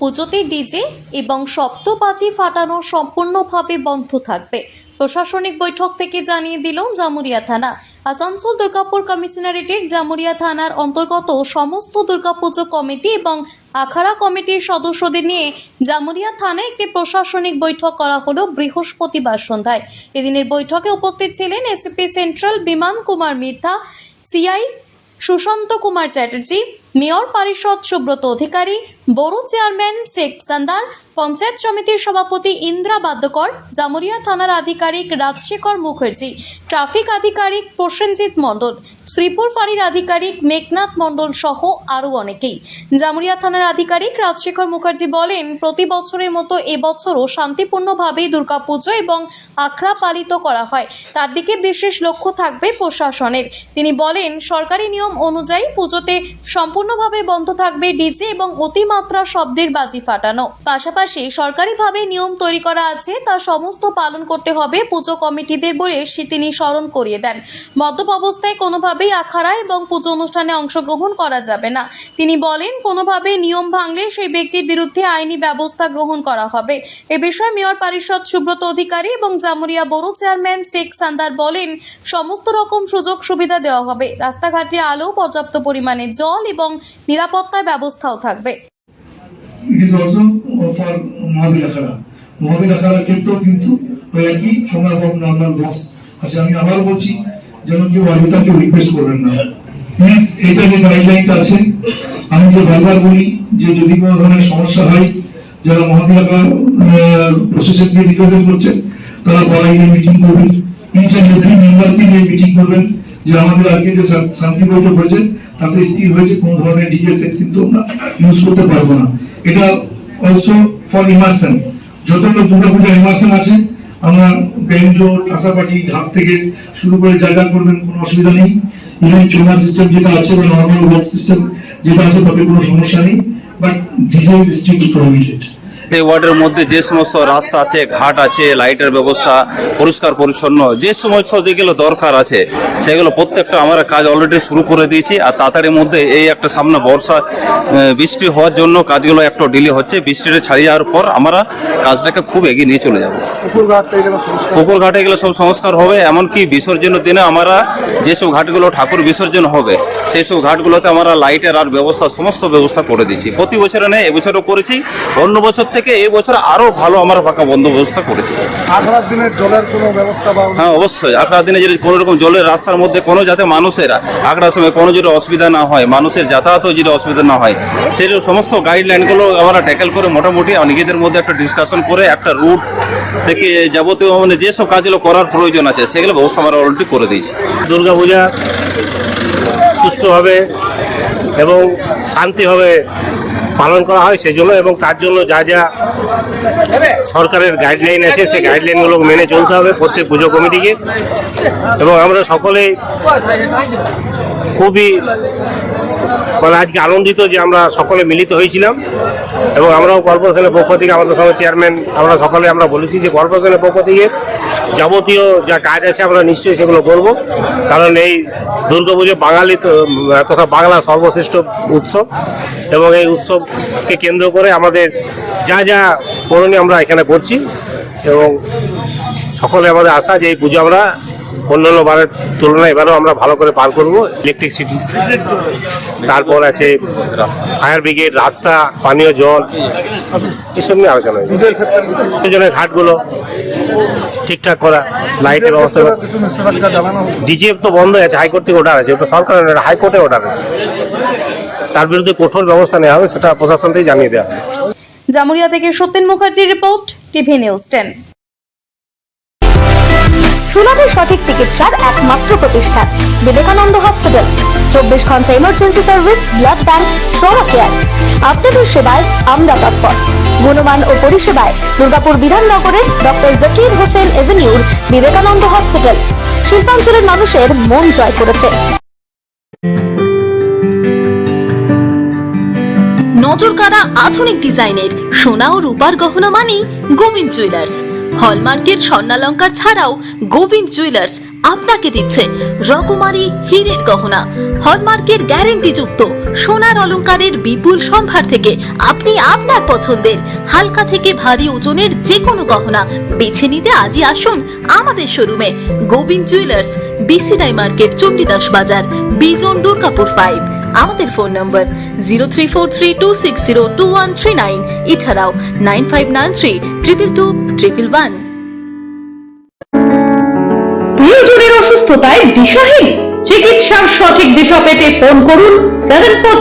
পুজোতে ডিজে এবং শব্দবাজি ফাটানো সম্পূর্ণভাবে বন্ধ থাকবে। প্রশাসনিক বৈঠক থেকে জানিয়ে দিল জামুরিয়া থানা। আসানসোল দুর্গাপুর কমিশনারেটের জামুরিয়া থানার অন্তর্গত সমস্ত দুর্গাপুজো কমিটি এবং আখাড়া কমিটির সদস্যদের নিয়ে জামুরিয়া থানায় একটি প্রশাসনিক বৈঠক করা হলো বৃহস্পতিবার সন্ধ্যায়। এদিনের বৈঠকে উপস্থিত ছিলেন এসপি সেন্ট্রাল বিমান কুমার মিথ্যা, সিআই সুশান্ত কুমার চ্যাটার্জি, মেয়র পরিষদ সুব্রত অধিকারী, বড় চেয়ারম্যান শেখ সান্দার, পঞ্চায়েত সমিতির সভাপতি ইন্দ্রা বাদ্যকর, জামুরিয়া থানার আধিকারিক রাজশেখর মুখার্জি, ট্রাফিক আধিকারিক প্রসেনজিৎ মণ্ডল, শ্রীপুর ফাঁড়ির আধিকারিক মেঘনাথ মণ্ডল সহ আরও অনেকেই। জামুরিয়া থানার আধিকারিক রাজশেখর মুখার্জি বলেন, প্রতি বছরের মতো এবছরও শান্তিপূর্ণভাবে দুর্গাপুজো এবং আখড়া পালিত করা হয়, তার দিকে বিশেষ লক্ষ্য থাকবে প্রশাসনের। তিনি বলেন, সরকারি নিয়ম অনুযায়ী পুজোতে সম্পূর্ণভাবে বন্ধ থাকবে ডিজে এবং অতিমাত্রা শব্দের বাজি ফাটানো। পাশাপাশি সরকারিভাবে নিয়ম তৈরি করা আছে, তা সমস্ত পালন করতে হবে পুজো কমিটিদের বলে তিনি স্মরণ করিয়ে দেন। মদ্যপ অবস্থায় কোনোভাবেই আখাড়া এবং পুজো অনুষ্ঠানে অংশগ্রহণ করা যাবে না। তিনি বলেন, কোনোভাবে নিয়ম ভাঙলে সেই ব্যক্তির বিরুদ্ধে আইনি ব্যবস্থা গ্রহণ করা হবে। এ বিষয়ে মেয়র পরিষদ সুব্রত অধিকারী এবং জামুরিয়া বড় চেয়ারম্যান শেখ সান্দার বলেন, সমস্ত রকম সুযোগ সুবিধা দেওয়া হবে। রাস্তাঘাটে আলো, পর্যাপ্ত পরিমাণে জল এবং নিরাপত্তার ব্যবস্থাও থাকবে। It is also for Mahabir Akhara. Mahabir Akhara ক্ষেত্রেও কিন্তু ওই একই ছোঁয়া বা নর্মাল বক্স আছে। আমি আবার বলছি, যেন কেউ অযথাকে রিকোয়েস্ট করবেন না প্লিজ। এটা যে গাইডলাইনটা আছে, আমি যে বারবার বলি যে যদি কোনো ধরনের সমস্যা হয়, যারা মহাবীর আখড়া প্রশাসনকে রিপ্রেজেন্ট করছেন তারা পাড়ায় গিয়ে মিটিং করবেন, ইচ অ্যান্ড এভরি মেম্বারকে নিয়ে মিটিং করবেন যে আমাদের আজকে যে শান্তি বৈঠক হয়েছে তাতে স্থির হয়েছে কোনো ধরনের ডিজে সেট কিন্তু আমরা ইউজ করতে পারবো না। এটা অলসো ফর ইমার্শন, যতগুলো দুর্গাপূজা ইমার্শন আছে আমরা বেঞ্জো, টাসাপাটি, ঢাক থেকে শুরু করে যা যা করবেন কোনো অসুবিধা নেই। ইভেন চোঙা সিস্টেম যেটা আছে বা নর্মাল বক্স সিস্টেম যেটা আছে তাতে কোনো সমস্যা নেই, but DJ is strictly prohibited. এই ওয়ার্ডের মধ্যে যে সমস্ত রাস্তা আছে, ঘাট আছে, লাইটের ব্যবস্থা, পরিষ্কার পরিচ্ছন্ন যে সমস্ত যেগুলো দরকার আছে সেগুলো প্রত্যেকটা আমরা কাজ অলরেডি শুরু করে দিয়েছি। আর তাড়াতাড়ির মধ্যে এই একটা সামনে বর্ষা বৃষ্টি হওয়ার জন্য কাজগুলো একটু ডিলে হচ্ছে। বৃষ্টিটা ছাড়িয়ে যাওয়ার পর আমরা কাজটাকে খুব এগিয়ে নিয়ে চলে যাব। পুকুর ঘাটে এগুলো সব সংস্কার হবে। এমনকি বিসর্জনের দিনে আমরা যেসব ঘাটগুলো ঠাকুর বিসর্জন হবে সেই সব ঘাটগুলোতে আমরা লাইটের আর ব্যবস্থা সমস্ত ব্যবস্থা করে দিচ্ছি। প্রতি বছরে নেই, এবছরও করেছি। অন্য বছর থেকে এই বছর আরো ভালো আমরা ফাঁকা বন্দোবস্ত করেছি। হ্যাঁ, অবশ্যই আখড়া দিনে যদি কোনো রকম জলের রাস্তার মধ্যে কোনো যাতে মানুষেরা আখড়ার সময় কোনো যদি অসুবিধা না হয়, মানুষের যাতায়াতও যদি অসুবিধা না হয়, সেই সমস্ত গাইডলাইনগুলো আমরা ট্যাকেল করে মোটামুটি নিজেদের মধ্যে একটা ডিসকাশন করে একটা রুট থেকে যাবতীয় মানে যেসব কাজগুলো করার প্রয়োজন আছে সেগুলো ব্যবস্থা আমরা অলরেডি করে দিয়েছি। দুর্গাপূজা সুষ্ঠুভাবে এবং শান্তিভাবে পালন করা হয় সেই জন্য, এবং তার জন্য যা যা সরকারের গাইডলাইন আছে সেই গাইডলাইনগুলো মেনে চলতে হবে প্রত্যেক পুজো কমিটিকে। এবং আমরা সকলেই খুবই মানে আজকে আনন্দিত যে আমরা সকলে মিলিত হয়েছিলাম। এবং আমরাও কর্পোরেশনের পক্ষ থেকে আমাদের সঙ্গে চেয়ারম্যান আমরা সকলে আমরা বলেছি যে কর্পোরেশনের পক্ষ থেকে যাবতীয় যা কাজ আছে আমরা নিশ্চয়ই সেগুলো করব, কারণ এই দুর্গাপুজো বাঙালি তথা বাংলা সর্বশ্রেষ্ঠ উৎসব। এবং এই উৎসবকে কেন্দ্র করে আমাদের যা যা করণীয় আমরা এখানে করছি, এবং সকলে আমাদের আশা যে এই পুজো আমরা অন্যান্য বারের তুলনায় এবারও আমরা ভালো করে পার করবো। ইলেকট্রিসিটি, তারপর আছে ফায়ার ব্রিগেড, রাস্তা, পানীয় জল, এসব নিয়ে আলোচনা হয়েছে। জন্য ঘাটগুলো ঠিকঠাক করা, লাইটের ব্যবস্থা। ডিজে তো বন্ধ আছে, হাইকোর্ট থেকে অর্ডার আছে, ওটা সরকার হাইকোর্টে অর্ডার আছে, তার বিরুদ্ধে কঠোর ব্যবস্থা নেওয়া হবে, সেটা প্রশাসন থেকে জানিয়ে দেওয়া হবে। জামুরিয়া থেকে সত্যেন মুখার্জির রিপোর্ট, টিভি নিউজ 10। সুলভে সঠিক চিকিৎসার একমাত্র প্রতিষ্ঠান বিবেকানন্দ হসপিটাল। 24 ঘন্টা emergency service, blood bank, trauma care. আপনাদের সেবায় আমরা তৎপর। গুণমান ও পরিষেবায় দুর্গাপুর বিধাননগরের ডক্টর জাকির হোসেন এভিনিউর বিবেকানন্দ হসপিটাল শিল্পাঞ্চলের মানুষের মন জয় করেছে। নজরকাড়া আধুনিক ডিজাইনের সোনা ও রূপার গহনা মানেই গোবিন্দ জুয়েলার্স। হলমার্কের স্বর্ণালঙ্কার ছাড়াও গোবিন্দ জুয়েলার্স আপনাকে দিচ্ছে রকমারি হীরের গহনা, হলমার্কের গ্যারেন্টি যুক্ত সোনার অলংকারের বিপুল সম্ভার থেকে আপনি আপনার পছন্দের হালকা থেকে ভারী ওজনের যে কোনো গহনা বেছে নিতে আজই আসুন আমাদের শোরুমে। গোবিন্দ জুয়েলার্স, বিসিডাই মার্কেট, চণ্ডীদাস বাজার, বিজন, দুর্গাপুর 5। আমাদের ফোন নম্বর 034326021139, এছাড়াও 9593222111। প্রিয়জনের অসুস্থতায় দিশাহীন, চিকিৎসার সঠিক দিশা পেতে ফোন করুন 74